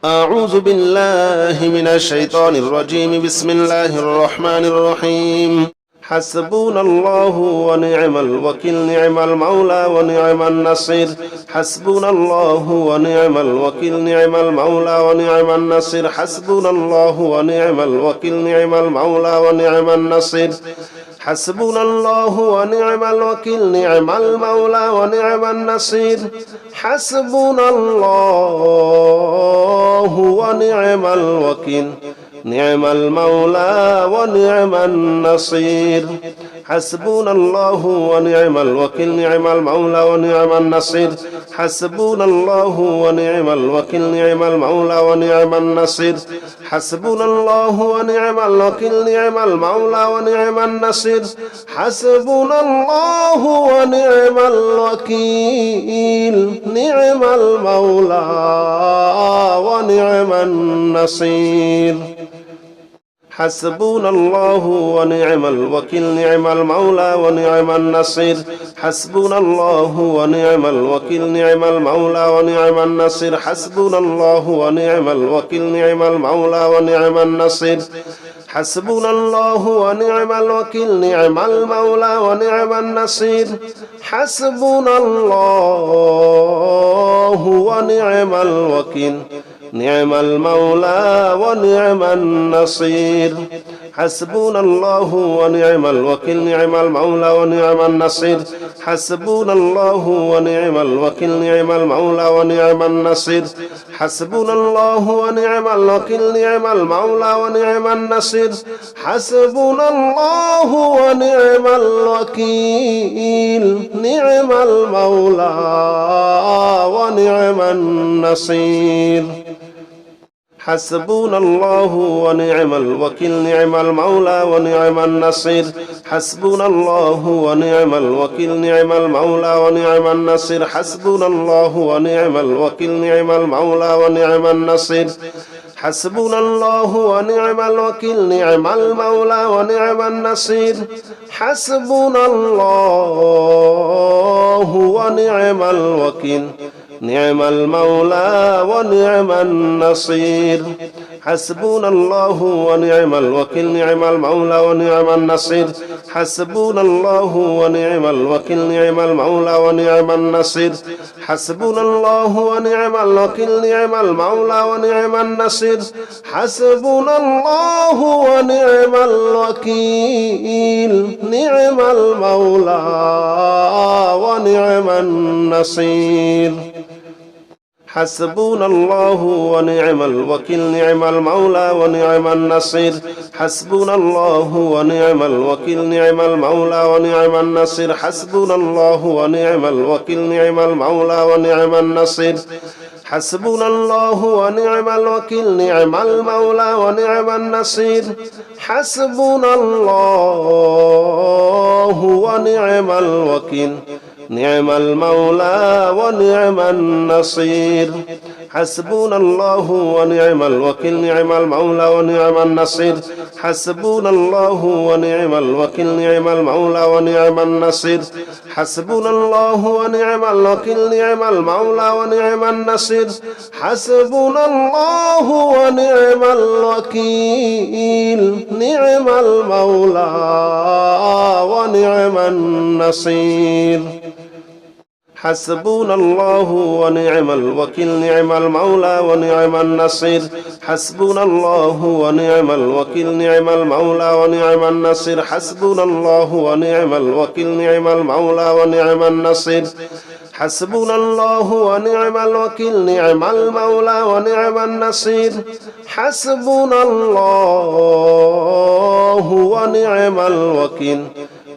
أعوذ بالله من الشيطان الرجيم بسم الله الرحمن الرحيم حسبنا الله ونعم الوكيل نعم المولى ونعم النصير حسبنا الله ونعم الوكيل نعم المولى ونعم النصير حسبنا الله ونعم الوكيل نعم المولى ونعم النصير حسبنا الله ونعم الوكيل نعم المولى ونعم النصير حسبنا الله ونعم الوكيل نعم المولى ونعم النصير حسبنا الله ونعم الوكيل نعم المولى ونعم النصير حسبنا الله ونعم الوكيل نعم المولى ونعم النصير حسبنا الله ونعم الوكيل نعم المولى ونعم النصير حسبنا الله ونعم الوكيل نعم المولى ونعم النصير حسبنا الله ونعم الوكيل نعم المولى ونعم النصير حسبنا الله ونعم الوكيل نعم المولى ونعم النصير حسبنا الله ونعم الوكيل نعم المولى ونعم النصير حسبنا الله ونعم الوكيل نعم المولى ونعم النصير حسبنا الله ونعم الوكيل نعم المولى ونعم النصير حسبنا الله ونعم الوكيل نعم المولى ونعم النصير حسبنا الله ونعم الوكيل نعم المولى ونعم النصير حسبنا الله ونعم الوكيل نعم المولى ونعم النصير حسبنا الله ونعم الوكيل نعم المولى ونعم النصير حسبنا الله ونعم الوكيل نعم المولى ونعم النصير حسبنا الله ونعم الوكيل نعم المولى ونعم النصير حسبنا الله ونعم الوكيل نعم المولى ونعم النصير حسبنا الله ونعم الوكيل نعم المولى ونعم النصير حسبنا الله ونعم الوكيل نعم المولى ونعم النصير حسبنا الله ونعم الوكيل نعم المولى ونعم النصير حسبنا الله ونعم الوكيل نعم المولى ونعم النصير حسبنا الله ونعم الوكيل نعم المولى ونعم النصير حسبنا الله ونعم الوكيل نعم المولى ونعم النصير حسبنا الله ونعم الوكيل نعم المولى ونعم النصير حسبنا الله ونعم الوكيل نعم المولى ونعم النصير حسبنا الله ونعم الوكيل نعم المولى ونعم النصير حسبنا الله ونعم الوكيل نعم المولى ونعم النصير حسبنا الله ونعم الوكيل نعم المولى ونعم النصير حسبنا الله ونعم الوكيل نعم المولى ونعم النصير حسبنا الله ونعم الوكيل نعم المولى ونعم النصير حسبنا الله ونعم الوكيل نعم المولى ونعم النصير حسبنا الله ونعم الوكيل نعم المولى ونعم النصير حسبنا الله ونعم الوكيل نعم المولى ونعم النصير حسبنا الله ونعم الوكيل نعم المولى ونعم النصير حسبنا الله ونعم الوكيل نعم المولى ونعم النصير حسبنا الله ونعم الوكيل نعم المولى ونعم النصير حسبنا الله ونعم الوكيل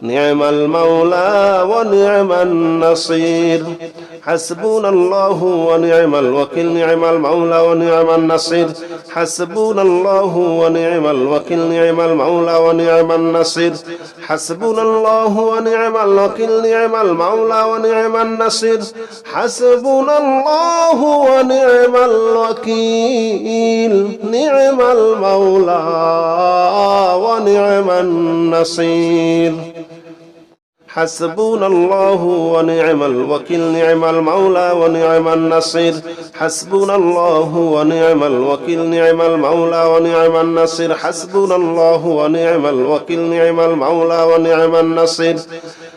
نعم المولى ونعم النصير حسبنا الله ونعم الوكيل نعم المولى ونعم النصير حسبنا الله ونعم الوكيل نعم المولى ونعم النصير حسبنا الله ونعم الوكيل نعم المولى ونعم النصير حسبنا الله ونعم الوكيل نعم المولى ونعم النصير حسبنا الله ونعم الوكيل نعم المولى ونعم النصير حسبنا الله ونعم الوكيل نعم المولى ونعم النصير حسبنا الله ونعم الوكيل نعم المولى ونعم النصير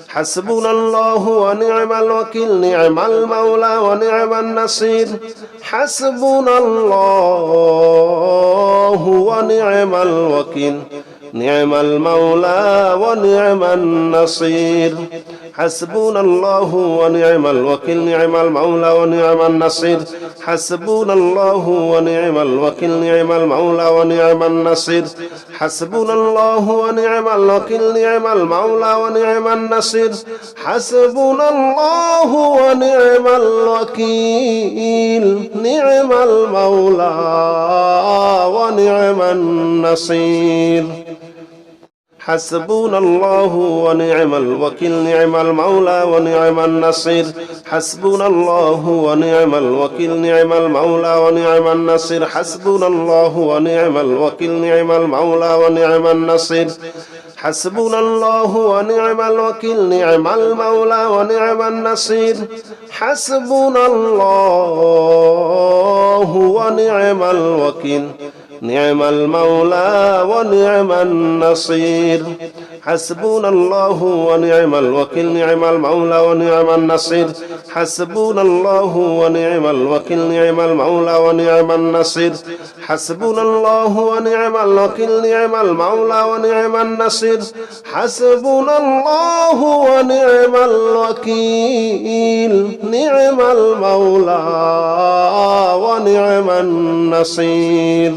حسبنا الله ونعم الوكيل نعم المولى ونعم النصير حسبنا الله ونعم الوكيل نعم المولى ونعم النصير حسبنا الله ونعم الوكيل نعم المولى ونعم النصير حسبنا الله ونعم الوكيل نعم المولى ونعم النصير حسبنا الله ونعم الوكيل نعم المولى ونعم النصير حسبنا الله ونعم الوكيل نعم المولى ونعم النصير حسبنا الله ونعم الوكيل نعم المولى ونعم النصير حسبنا الله ونعم الوكيل نعم المولى ونعم النصير حسبنا الله ونعم الوكيل نعم المولى ونعم النصير حسبنا الله ونعم الوكيل نعم المولى ونعم النصير حسبنا الله ونعم الوكيل نعم المولى ونعم النصير حسبنا الله ونعم الوكيل نعم المولى ونعم النصير حسبنا الله ونعم الوكيل نعم المولى ونعم النصير حسبنا الله ونعم الوكيل نعم المولى ونعم النصير حسبنا الله ونعم الوكيل نعم المولى ونعم النصير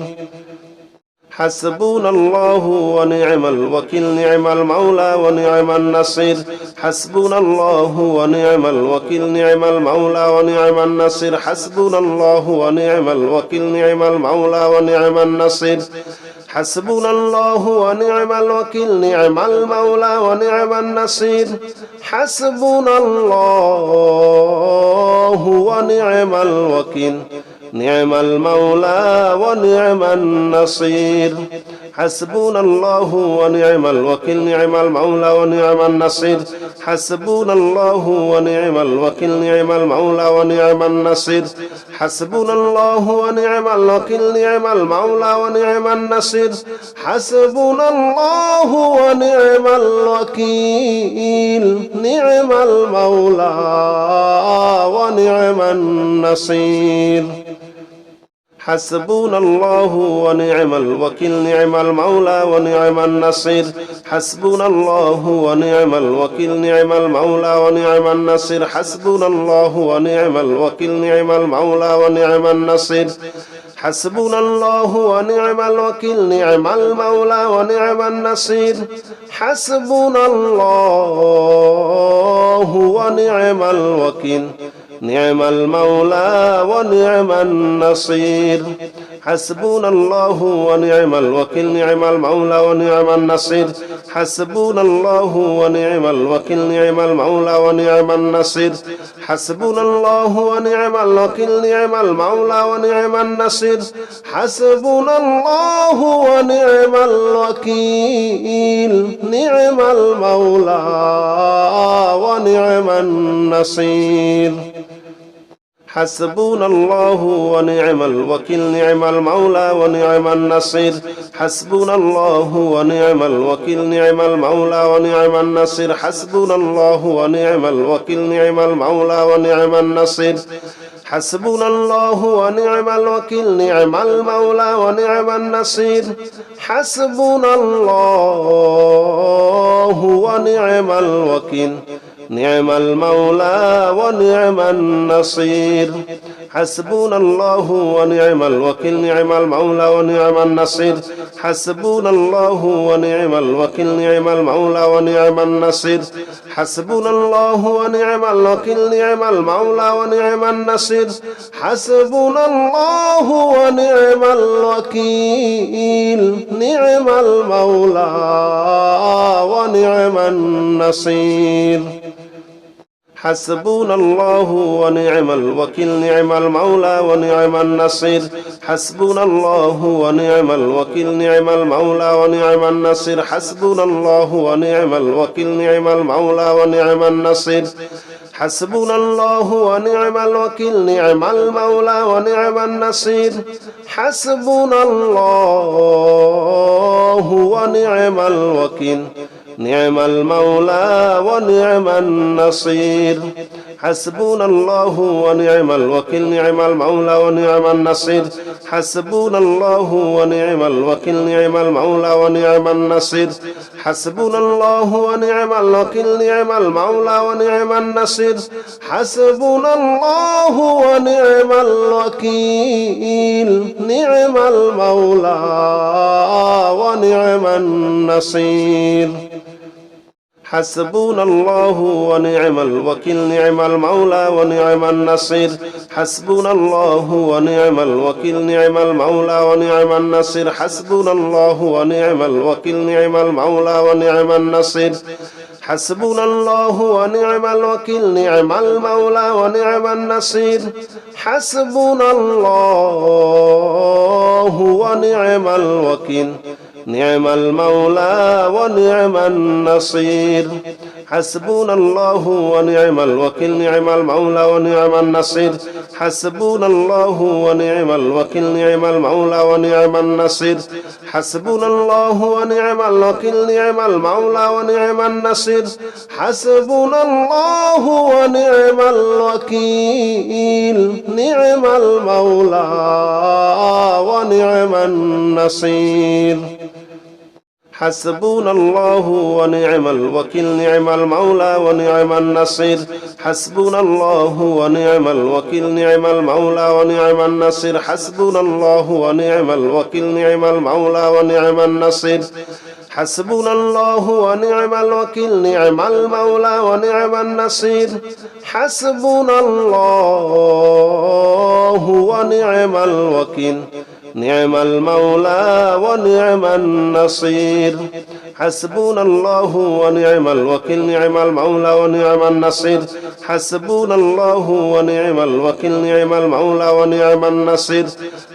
حسبنا الله ونعم الوكيل نعم المولى ونعم النصير حسبنا الله ونعم الوكيل نعم المولى ونعم النصير حسبنا الله ونعم الوكيل نعم المولى ونعم النصير حسبنا الله ونعم الوكيل نعم المولى ونعم النصير حسبنا الله ونعم الوكيل نعم المولى ونعم النصير حسبنا الله ونعم الوكيل نعم المولى ونعم النصير حسبنا الله ونعم الوكيل نعم المولى ونعم النصير حسبنا الله ونعم الوكيل نعم المولى ونعم النصير حسبنا الله ونعم الوكيل نعم المولى ونعم النصير حسبنا الله ونعم الوكيل نعم المولى ونعم النصير حسبنا الله ونعم الوكيل نعم المولى ونعم النصير حسبنا الله ونعم الوكيل نعم المولى ونعم النصير حسبنا الله ونعم الوكيل نعم المولى ونعم النصير حسبنا الله ونعم الوكيل نعم المولى ونعم النصير حسبنا الله ونعم الوكيل نعم المولى ونعم النصير حسبنا الله ونعم الوكيل نعم المولى ونعم النصير حسبنا الله ونعم الوكيل نعم المولى ونعم النصير حسبنا الله ونعم الوكيل نعم المولى ونعم النصير حسبنا الله ونعم الوكيل نعم المولى ونعم النصير حسبنا الله ونعم الوكيل نعم المولى ونعم النصير حسبنا الله ونعم الوكيل نعم المولى ونعم النصير حسبنا الله ونعم الوكيل نعم المولى ونعم النصير حسبنا الله ونعم الوكيل نعم المولى ونعم النصير حسبنا الله ونعم الوكيل نعم المولى ونعم النصير حسبنا الله ونعم الوكيل نعم المولى ونعم النصير حسبنا الله ونعم الوكيل نعم المولى ونعم النصير حسبنا الله ونعم الوكيل نعم المولى ونعم النصير حسبنا الله ونعم الوكيل نعم المولى ونعم النصير حسبنا الله ونعم الوكيل نعم المولى ونعم النصير حسبنا الله ونعم الوكيل نعم المولى ونعم النصير حسبنا الله ونعم الوكيل نعم المولى ونعم النصير حسبنا الله ونعم الوكيل نعم المولى ونعم النصير حسبنا الله ونعم الوكيل نعم المولى ونعم النصير حسبنا الله ونعم الوكيل نعم المولى ونعم النصير حسبنا الله ونعم الوكيل نعم المولى ونعم النصير حسبنا الله ونعم الوكيل نعم المولى ونعم النصير حسبنا الله ونعم الوكيل نعم المولى ونعم النصير حسبنا الله ونعم الوكيل نعم المولى ونعم النصير حسبنا الله ونعم الوكيل نعم المولى ونعم النصير حسبنا الله ونعم الوكيل نعم المولى ونعم النصير حسبنا الله ونعم الوكيل نعم المولى ونعم النصير حسبنا الله ونعم الوكيل نعم المولى ونعم النصير حسبنا الله ونعم الوكيل نعم المولى ونعم النصير حسبنا الله ونعم الوكيل نعم المولى ونعم النصير حسبنا الله ونعم الوكيل نعم المولى ونعم النصير حسبنا الله ونعم الوكيل نعم المولى ونعم النصير حسبنا الله ونعم الوكيل نعم المولى ونعم النصير حسبنا الله ونعم الوكيل نعم المولى ونعم النصير حسبنا الله ونعم الوكيل نعم المولى ونعم النصير حسبنا الله ونعم الوكيل نعم المولى ونعم النصير حسبنا الله ونعم الوكيل نعم المولى ونعم النصير حسبنا الله ونعم الوكيل نعم المولى ونعم النصير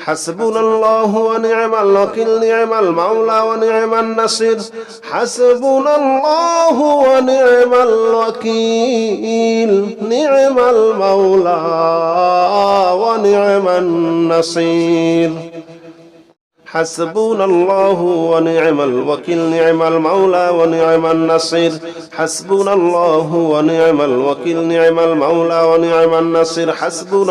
حسبنا الله ونعم الوكيل نعم المولى ونعم النصير حسبنا الله ونعم الوكيل نعم المولى ونعم النصير حسبنا الله ونعم الوكيل نعم المولى ونعم النصير حسبنا الله ونعم الوكيل نعم المولى ونعم النصير حسبنا الله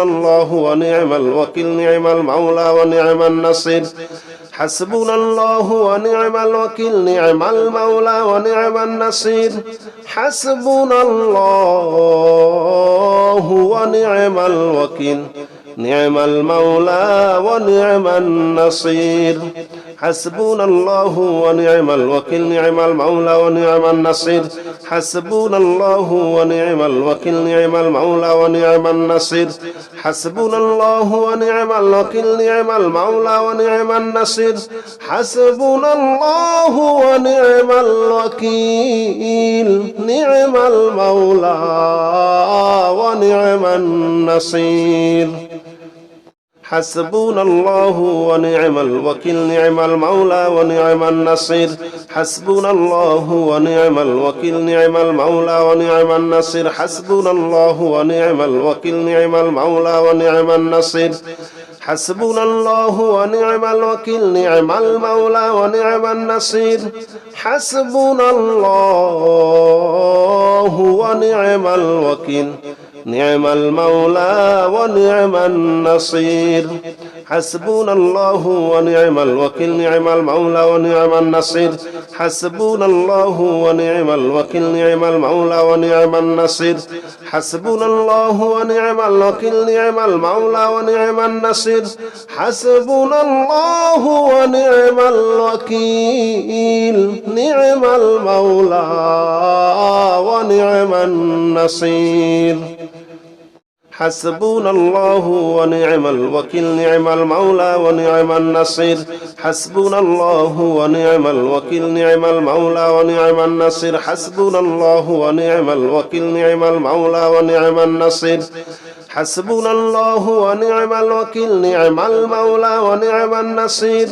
ونعم الوكيل نعم المولى ونعم النصير حسبنا الله ونعم الوكيل نعم المولى ونعم النصير حسبنا الله ونعم الوكيل نعم المولى ونعم النصير حسبنا الله ونعم الوكيل نعم المولى ونعم النصير حسبنا الله ونعم الوكيل نعم المولى ونعم النصير حسبنا الله ونعم الوكيل نعم المولى ونعم النصير حسبنا الله ونعم الوكيل نعم المولى ونعم النصير حسبنا الله ونعم الوكيل نعم المولى ونعم النصير حسبنا الله ونعم الوكيل نعم المولى ونعم النصير حسبنا الله ونعم الوكيل نعم المولى ونعم النصير حسبنا الله ونعم الوكيل نعم المولى ونعم النصير حسبنا الله ونعم الوكيل نعم المولى ونعم النصير حسبنا الله ونعم الوكيل نعم المولى ونعم النصير حسبنا الله ونعم الوكيل نعم المولى ونعم النصير حسبنا الله ونعم الوكيل نعم المولى ونعم النصير حسبنا الله ونعم الوكيل نعم المولى ونعم النصير حسبنا الله ونعم الوكيل نعم المولى ونعم النصير حسبنا الله ونعم الوكيل نعم المولى ونعم النصير حسبنا الله ونعم الوكيل نعم المولى ونعم النصير حسبنا الله ونعم الوكيل نعم المولى ونعم النصير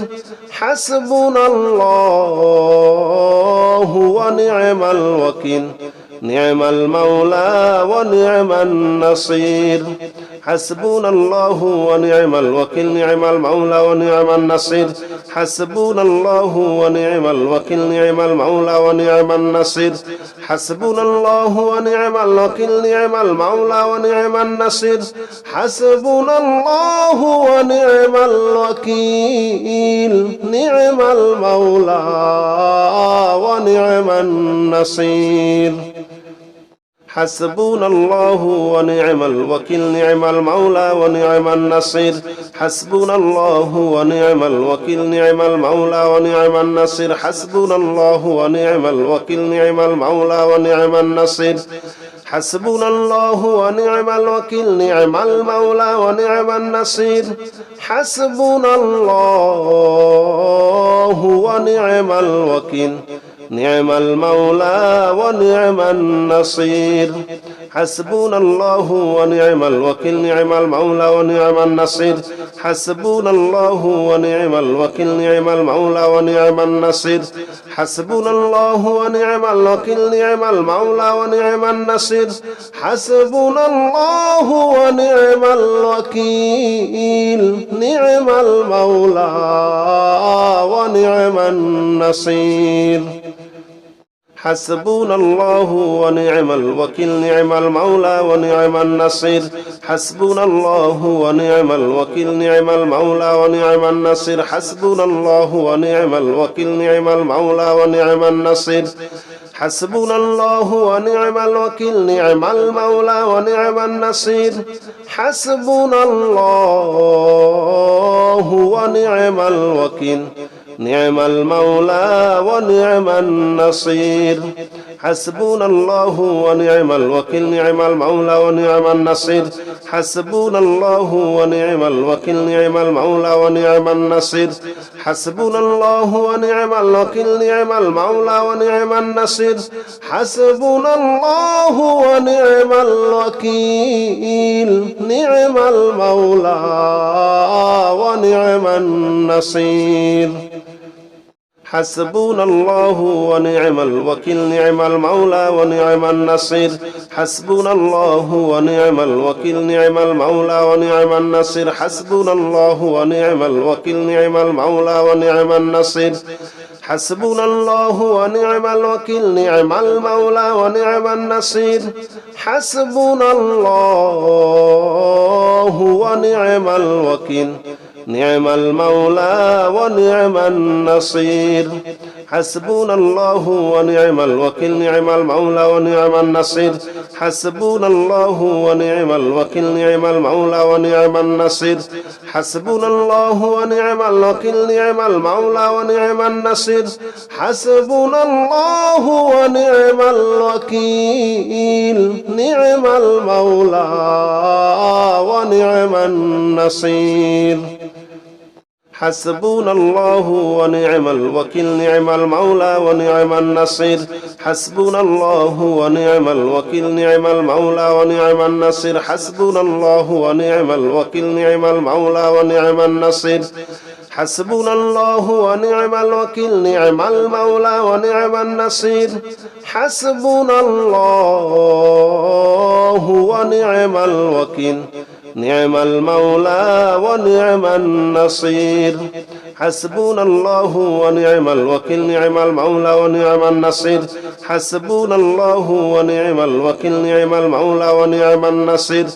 حسبنا الله ونعم الوكيل نعم المولى ونعم النصير حسبنا الله ونعم الوكيل نعم المولى ونعم النصير حسبنا الله ونعم الوكيل نعم المولى ونعم النصير حسبنا الله ونعم الوكيل نعم المولى ونعم النصير حسبنا الله ونعم الوكيل نعم المولى ونعم النصير حسبنا الله ونعم الوكيل نعم المولى ونعم النصير حسبنا الله ونعم الوكيل نعم المولى ونعم النصير حسبنا الله ونعم الوكيل نعم المولى ونعم النصير حسبنا الله ونعم الوكيل نعم المولى ونعم النصير حسبنا الله ونعم الوكيل نعم المولى ونعم النصير حسبنا الله ونعم الوكيل نعم المولى ونعم النصير حسبنا الله ونعم الوكيل نعم المولى ونعم النصير حسبنا الله ونعم الوكيل نعم المولى ونعم النصير حسبنا الله ونعم الوكيل نعم المولى ونعم النصير حسبنا الله ونعم الوكيل نعم المولى ونعم النصير حسبنا الله ونعم الوكيل نعم المولى ونعم النصير حسبنا الله ونعم الوكيل نعم المولى ونعم النصير حسبنا الله ونعم الوكيل نعم المولى ونعم النصير حسبنا الله ونعم الوكيل نعم المولى ونعم النصير حسبنا الله ونعم الوكيل نعم المولى ونعم النصير حسبنا الله ونعم الوكيل نعم المولى ونعم النصير حسبنا الله ونعم الوكيل نعم المولى ونعم النصير حسبنا الله ونعم الوكيل نعم المولى ونعم النصير حسبنا الله ونعم الوكيل نعم المولى ونعم النصير حسبنا الله ونعم الوكيل نعم المولى ونعم النصير حسبنا الله ونعم الوكيل نعم المولى ونعم النصير حسبنا الله ونعم الوكيل نعم المولى ونعم النصير حسبنا الله ونعم الوكيل نعم المولى ونعم النصير حسبنا الله ونعم الوكيل نعم المولى ونعم النصير حسبنا الله ونعم الوكيل نعم المولى ونعم النصير حسبنا الله ونعم الوكيل نعم المولى ونعم النصير حسبنا الله ونعم الوكيل نعم المولى ونعم النصير حسبنا الله ونعم الوكيل نعم المولى ونعم النصير حسبنا الله ونعم الوكيل نعم المولى ونعم النصير حسبنا الله ونعم الوكيل نعم المولى ونعم النصير حسبنا الله ونعم الوكيل نعم المولى ونعم النصير حسبنا الله ونعم الوكيل نعم المولى ونعم النصير حسبنا الله ونعم الوكيل نعم المولى ونعم النصير حسبنا الله ونعم الوكيل نعم المولى ونعم النصير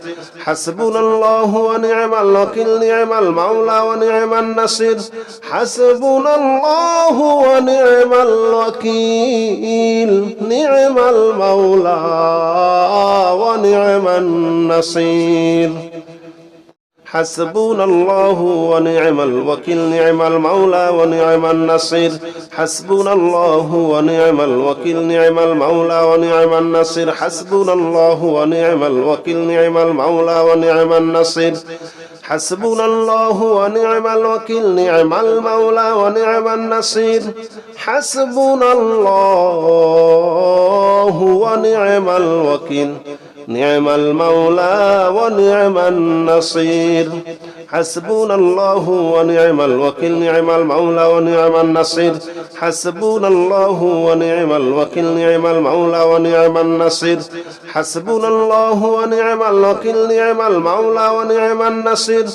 حسبنا الله ونعم الوكيل نعم المولى ونعم النصير حسبنا الله ونعم الوكيل نعم المولى ونعم النصير حسبنا الله ونعم الوكيل نعم المولى ونعم النصير حسبنا الله ونعم الوكيل نعم المولى ونعم النصير حسبنا الله ونعم الوكيل نعم المولى ونعم النصير حسبنا الله ونعم الوكيل نعم المولى ونعم النصير حسبنا الله ونعم الوكيل نعم المولى ونعم النصير حسبنا الله ونعم الوكيل نعم المولى ونعم النصير حسبنا الله ونعم الوكيل نعم المولى ونعم النصير حسبنا الله ونعم الوكيل نعم المولى ونعم النصير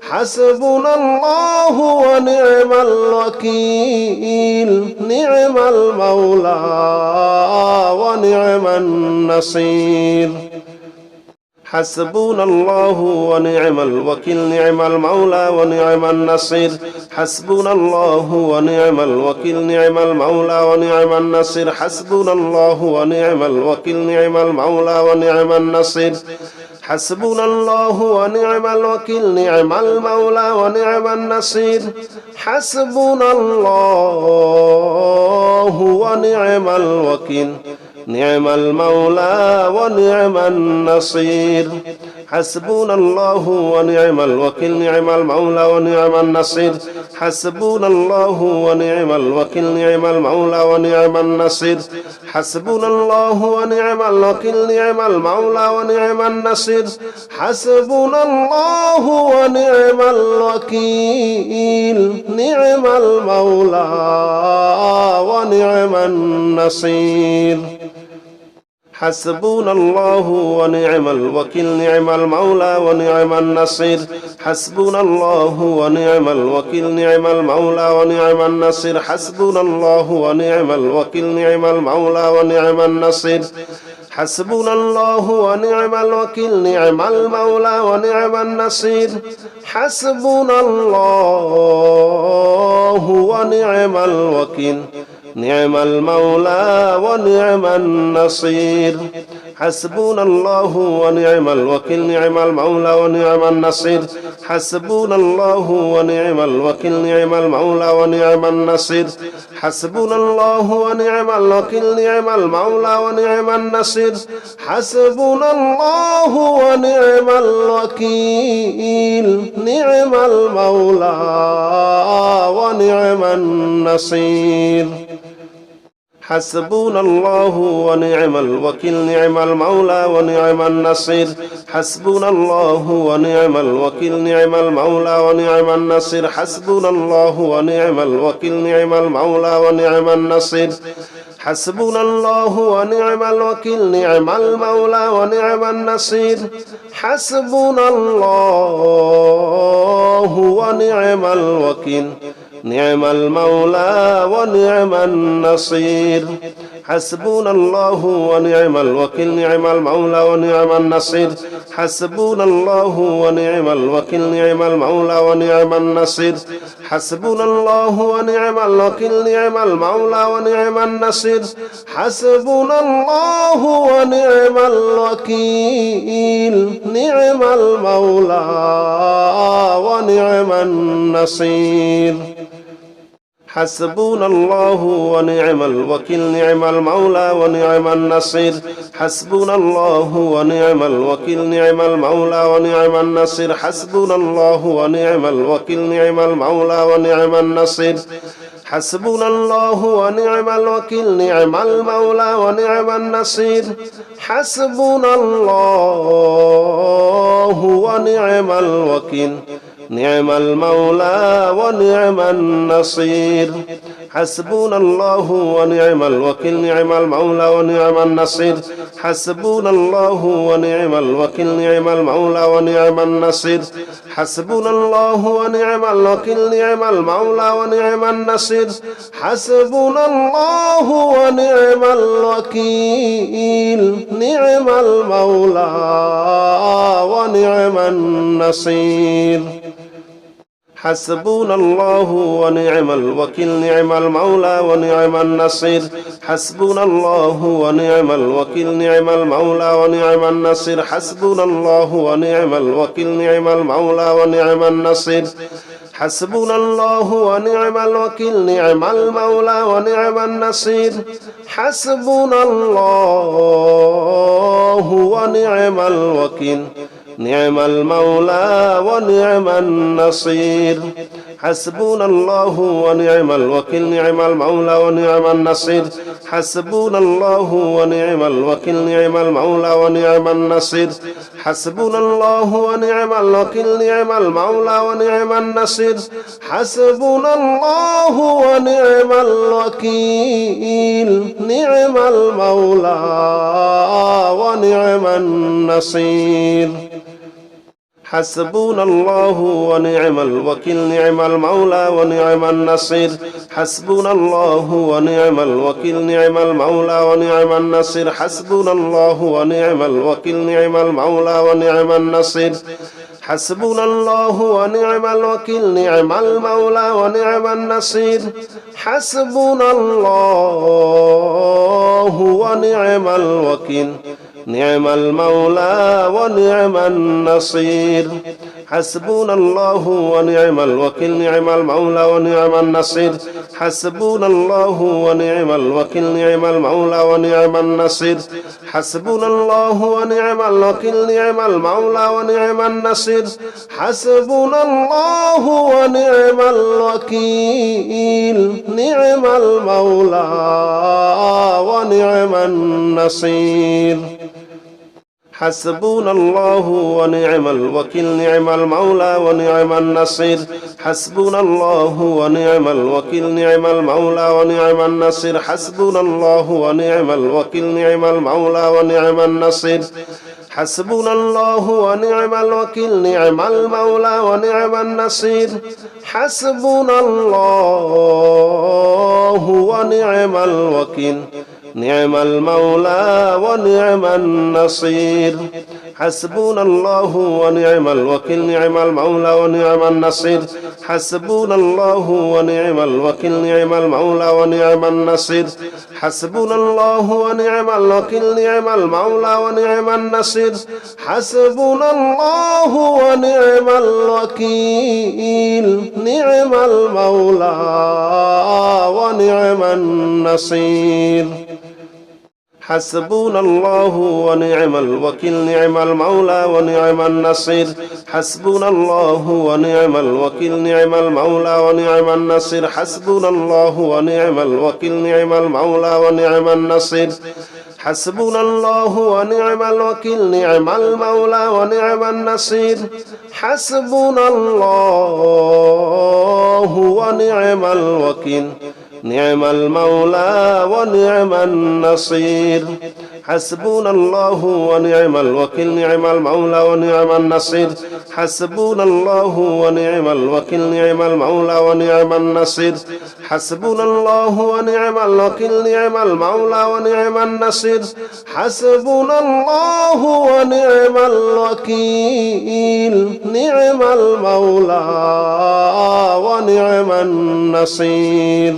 حسبنا الله ونعم الوكيل نعم المولى ونعم النصير حسبنا الله ونعم الوكيل نعم المولى ونعم النصير حسبنا الله ونعم الوكيل نعم المولى ونعم النصير حسبنا الله ونعم الوكيل نعم المولى ونعم النصير حسبنا الله ونعم الوكيل نعم المولى ونعم النصير حسبنا الله ونعم الوكيل نعم المولى ونعم النصير حسبنا الله ونعم الوكيل نعم المولى ونعم النصير حسبنا الله ونعم الوكيل نعم المولى ونعم النصير حسبنا الله ونعم الوكيل نعم المولى ونعم النصير حسبنا الله ونعم الوكيل نعم المولى ونعم النصير حسبنا الله ونعم الوكيل نعم المولى ونعم النصير حسبنا الله ونعم الوكيل نعم المولى ونعم النصير حسبنا الله ونعم الوكيل نعم المولى ونعم النصير حسبنا الله ونعم الوكيل نعم المولى ونعم النصير حسبنا الله ونعم الوكيل نعم المولى ونعم النصير حسبنا الله ونعم الوكيل نعم المولى ونعم النصير حسبنا الله ونعم الوكيل نعم المولى ونعم النصير حسبنا الله ونعم الوكيل نعم المولى ونعم النصير حسبنا الله ونعم الوكيل نعم المولى ونعم النصير حسبنا الله ونعم الوكيل نعم المولى ونعم النصير حسبنا الله ونعم الوكيل نعم المولى ونعم النصير حسبنا الله ونعم الوكيل نعم المولى ونعم النصير حسبنا الله ونعم الوكيل نعم المولى ونعم النصير حسبنا الله ونعم الوكيل نعم المولى ونعم النصير حسبنا الله ونعم الوكيل نعم المولى ونعم النصير حسبنا الله ونعم الوكيل نعم المولى ونعم النصير حسبنا الله ونعم الوكيل نعم المولى ونعم النصير حسبنا الله ونعم الوكيل نعم المولى ونعم النصير حسبنا الله ونعم الوكيل نعم المولى ونعم النصير حسبنا الله ونعم الوكيل نعم المولى ونعم النصير حسبنا الله ونعم الوكيل نعم المولى ونعم النصير حسبنا الله ونعم الوكيل نعم المولى ونعم النصير حسبنا الله ونعم الوكيل نعم المولى ونعم النصير حسبنا الله ونعم الوكيل نعم المولى ونعم النصير حسبنا الله ونعم الوكيل نعم المولى ونعم النصير حسبنا الله ونعم الوكيل نعم المولى ونعم النصير حسبنا الله ونعم الوكيل نعم المولى ونعم النصير حسبنا الله ونعم الوكيل نعم المولى ونعم النصير حسبنا الله ونعم الوكيل نعم المولى ونعم النصير حسبنا الله ونعم الوكيل نعم المولى ونعم النصير حسبنا الله ونعم الوكيل نعم المولى ونعم النصير حسبنا الله ونعم الوكيل نعم المولى ونعم النصير حسبنا الله ونعم الوكيل نعم المولى ونعم النصير حسبنا الله ونعم الوكيل نعم المولى ونعم النصير حسبنا الله ونعم الوكيل نعم المولى ونعم النصير حسبنا الله ونعم الوكيل نعم المولى ونعم النصير حسبنا الله ونعم الوكيل نعم المولى ونعم النصير حسبنا الله ونعم الوكيل نعم المولى ونعم النصير حسبنا الله ونعم الوكيل نعم المولى ونعم النصير حسبنا الله ونعم الوكيل نعم المولى ونعم النصير حسبنا الله ونعم الوكيل نعم المولى ونعم النصير حسبنا الله ونعم الوكيل نعم المولى ونعم النصير حسبنا الله ونعم الوكيل نعم المولى ونعم النصير حسبنا الله ونعم الوكيل نعم المولى ونعم النصير حسبنا الله ونعم الوكيل نعم المولى ونعم النصير حسبنا الله ونعم الوكيل نعم المولى ونعم النصير حسبنا الله ونعم الوكيل نعم المولى ونعم النصير حسبنا الله ونعم الوكيل نعم المولى ونعم النصير حسبنا الله ونعم الوكيل نعم المولى ونعم النصير حسبنا الله ونعم الوكيل نعم المولى ونعم النصير حسبنا الله ونعم الوكيل نعم المولى ونعم النصير حسبنا الله ونعم الوكيل نعم المولى ونعم النصير حسبنا الله ونعم الوكيل نعم المولى ونعم النصير حسبنا الله ونعم الوكيل نعم المولى ونعم النصير حسبنا الله ونعم الوكيل نعم المولى ونعم النصير حسبنا الله ونعم الوكيل نعم المولى ونعم النصير حسبنا الله ونعم الوكيل نعم المولى ونعم النصير حسبنا الله ونعم الوكيل نعم المولى ونعم النصير حسبنا الله ونعم الوكيل نعم المولى ونعم النصير حسبنا الله ونعم الوكيل نعم المولى ونعم النصير حسبنا الله ونعم الوكيل نعم المولى ونعم النصير حسبنا الله ونعم الوكيل نعم المولى ونعم النصير حسبنا الله ونعم الوكيل نعم المولى ونعم النصير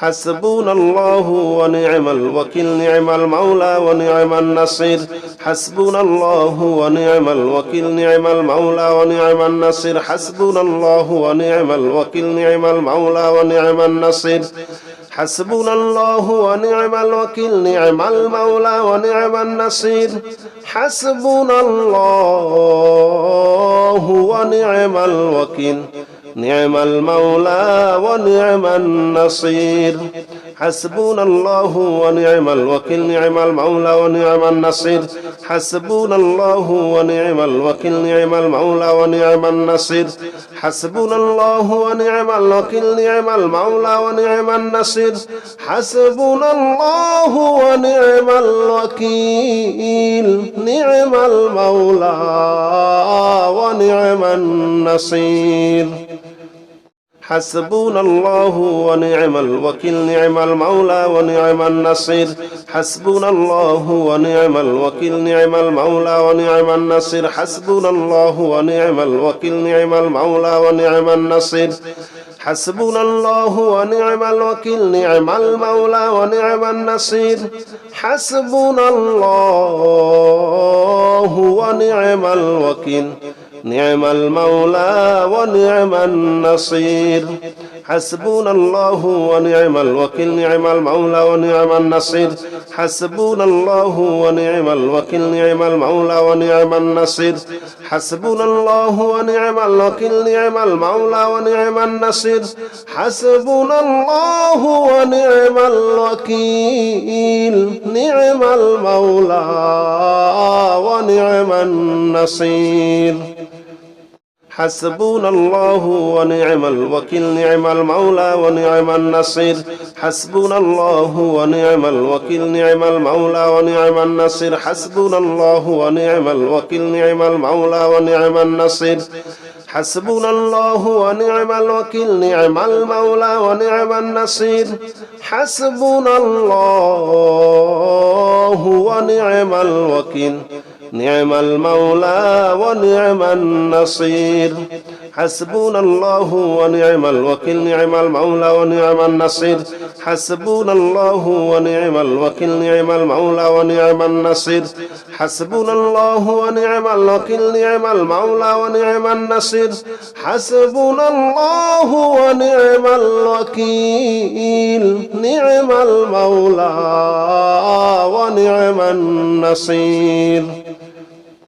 حسبنا الله ونعم الوكيل نعم المولى ونعم النصير حسبنا الله ونعم الوكيل نعم المولى ونعم النصير حسبنا الله ونعم الوكيل نعم المولى ونعم النصير حسبنا الله ونعم الوكيل نعم المولى ونعم النصير حسبنا الله ونعم الوكيل نعم المولى ونعم النصير حسبنا الله ونعم الوكيل نعم المولى ونعم النصير حسبنا الله ونعم الوكيل نعم المولى ونعم النصير حسبنا الله ونعم الوكيل نعم المولى ونعم النصير حسبنا الله ونعم الوكيل نعم المولى ونعم النصير حسبنا الله ونعم الوكيل نعم المولى ونعم النصير حسبنا الله ونعم الوكيل نعم المولى ونعم النصير حسبنا الله ونعم الوكيل نعم المولى ونعم النصير حسبنا الله ونعم الوكيل نعم المولى ونعم النصير حسبنا الله ونعم الوكيل نعم المولى ونعم النصير حسبنا الله ونعم الوكيل نعم المولى ونعم النصير حسبنا الله ونعم الوكيل نعم المولى ونعم النصير حسبنا الله ونعم الوكيل نعم المولى ونعم النصير حسبنا الله ونعم الوكيل نعم المولى ونعم النصير حسبنا الله ونعم الوكيل نعم المولى ونعم النصير حسبنا الله ونعم الوكيل نعم المولى ونعم النصير حسبنا الله ونعم الوكيل نعم المولى ونعم النصير حسبنا الله ونعم الوكيل نعم المولى ونعم النصير حسبنا الله ونعم الوكيل نعم المولى ونعم النصير حسبنا الله ونعم الوكيل نعم المولى ونعم النصير حسبنا الله ونعم الوكيل نعم المولى ونعم النصير حسبنا الله ونعم الوكيل نعم المولى ونعم النصير حسبنا الله ونعم الوكيل نعم المولى ونعم النصير